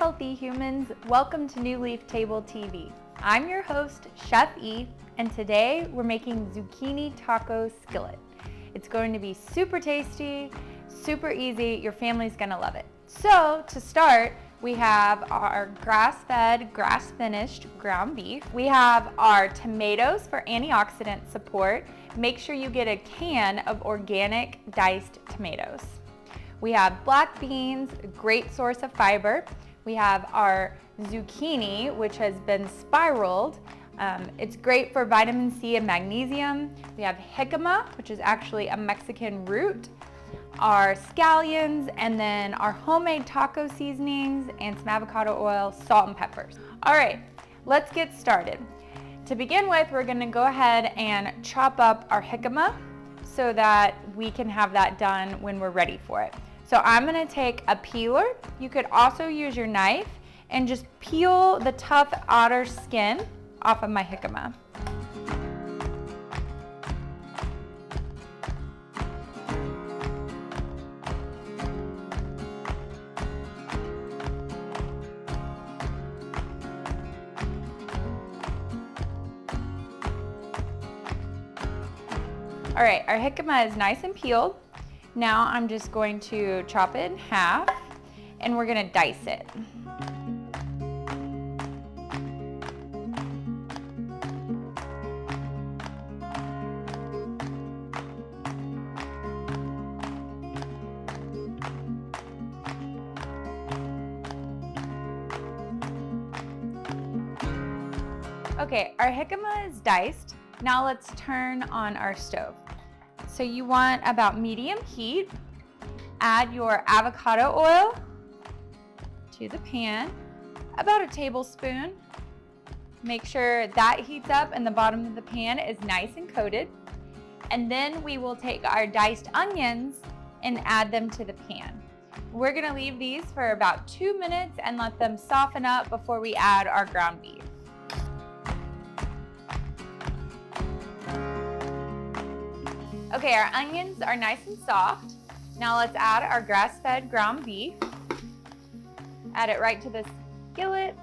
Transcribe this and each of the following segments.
healthy humans, welcome to New Leaf Table TV. I'm your host, Chef E, and today we're making zucchini taco skillet. It's going to be super tasty, super easy, your family's gonna love it. So to start, we have our grass-fed, grass-finished ground beef. We have our tomatoes for antioxidant support. Make sure you get a can of organic diced tomatoes. We have black beans, a great source of fiber. We have our zucchini, which has been spiraled. It's great for vitamin C and magnesium. We have jicama, which is actually a Mexican root, our scallions, and then our homemade taco seasonings and some avocado oil, salt and peppers. All right, let's get started. To begin with, we're gonna go ahead and chop up our jicama so that we can have that done when we're ready for it. So I'm gonna take a peeler. You could also use your knife and just peel the tough outer skin off of my jicama. All right, our jicama is nice and peeled. Now I'm just going to chop it in half and we're gonna dice it. Okay, our jicama is diced. Now let's turn on our stove. So you want about medium heat. Add your avocado oil to the pan, about a tablespoon. Make sure that heats up and the bottom of the pan is nice and coated. And then we will take our diced onions and add them to the pan. We're gonna leave these for about 2 minutes and let them soften up before we add our ground beef. Okay, our onions are nice and soft. Now let's add our grass-fed ground beef. Add it right to the skillet.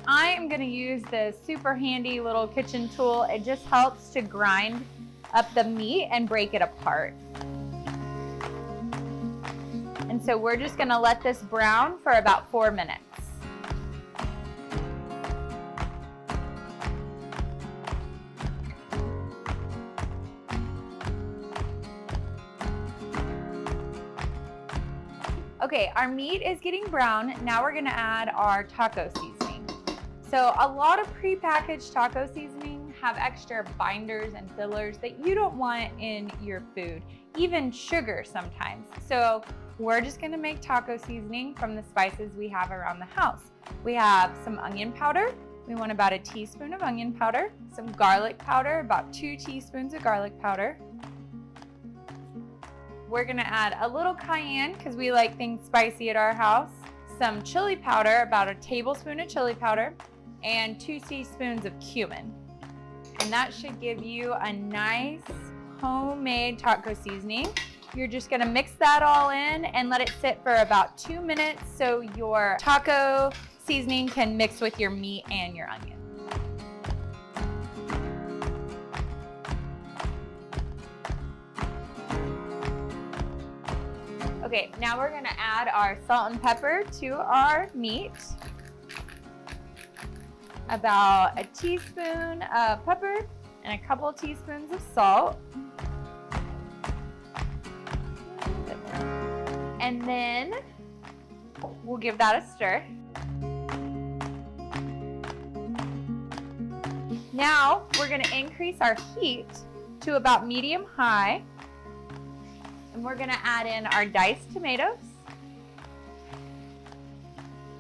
I am gonna use this super handy little kitchen tool. It just helps to grind up the meat and break it apart. And so we're just gonna let this brown for about 4 minutes. Okay, our meat is getting brown. Now we're gonna add our taco seasoning. So a lot of prepackaged taco seasoning have extra binders and fillers that you don't want in your food, even sugar sometimes. So we're just gonna make taco seasoning from the spices we have around the house. We have some onion powder. We want about a teaspoon of onion powder, some garlic powder, about 2 teaspoons of garlic powder. We're gonna add a little cayenne because we like things spicy at our house. Some chili powder, about a tablespoon of chili powder, and 2 teaspoons of cumin. And that should give you a nice homemade taco seasoning. You're just gonna mix that all in and let it sit for about 2 minutes so your taco seasoning can mix with your meat and your onion. Okay, now we're gonna add our salt and pepper to our meat. About a teaspoon of pepper and a couple teaspoons of salt. And then we'll give that a stir. Now we're gonna increase our heat to about medium-high. And we're gonna add in our diced tomatoes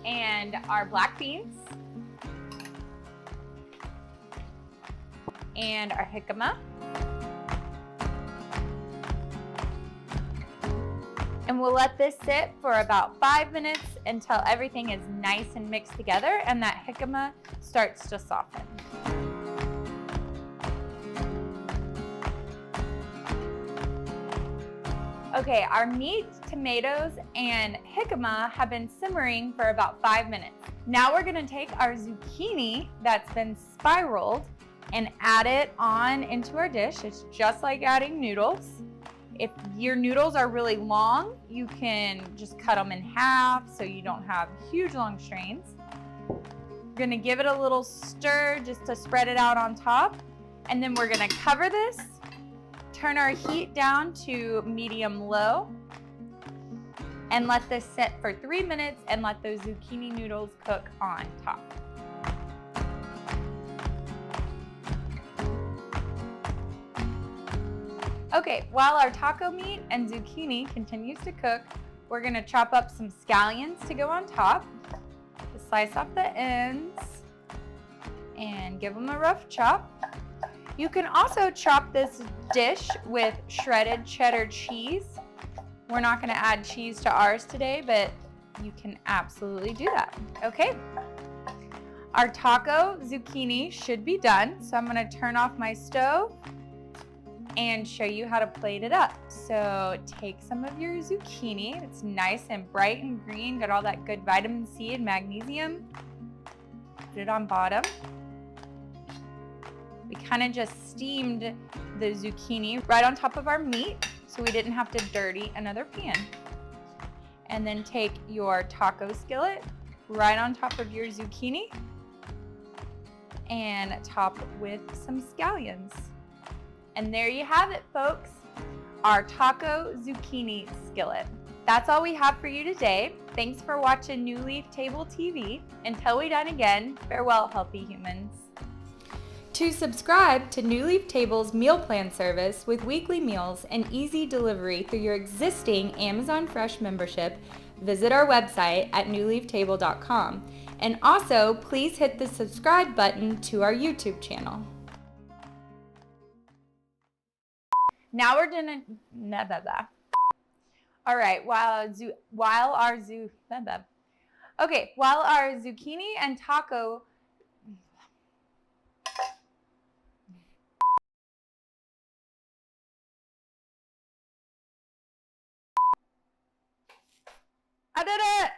and our black beans and our jicama. And we'll let this sit for about 5 minutes until everything is nice and mixed together and that jicama starts to soften. Okay, our meat, tomatoes, and jicama have been simmering for about 5 minutes. Now we're gonna take our zucchini that's been spiraled and add it on into our dish. It's just like adding noodles. If your noodles are really long, you can just cut them in half so you don't have huge long strains. We're gonna give it a little stir just to spread it out on top. And then we're gonna cover this, turn our heat down to medium-low, and let this sit for 3 minutes and let those zucchini noodles cook on top. Okay, while our taco meat and zucchini continues to cook, we're gonna chop up some scallions to go on top. Just slice off the ends and give them a rough chop. You can also chop this dish with shredded cheddar cheese. We're not gonna add cheese to ours today, but you can absolutely do that, okay? Our taco zucchini should be done, so I'm gonna turn off my stove and show you how to plate it up. So take some of your zucchini, it's nice and bright and green, got all that good vitamin C and magnesium. Put it on bottom. We kind of just steamed the zucchini right on top of our meat, so we didn't have to dirty another pan. And then take your taco skillet right on top of your zucchini and top with some scallions. And there you have it, folks, our taco zucchini skillet. That's all we have for you today. Thanks for watching New Leaf Table TV. Until we dine again, farewell, healthy humans. To subscribe to New Leaf Table's meal plan service with weekly meals and easy delivery through your existing Amazon Fresh membership, visit our website at newleaftable.com. And also, please hit the subscribe button to our YouTube channel. Now we're gonna, all right, while our zucchini and taco, I did it!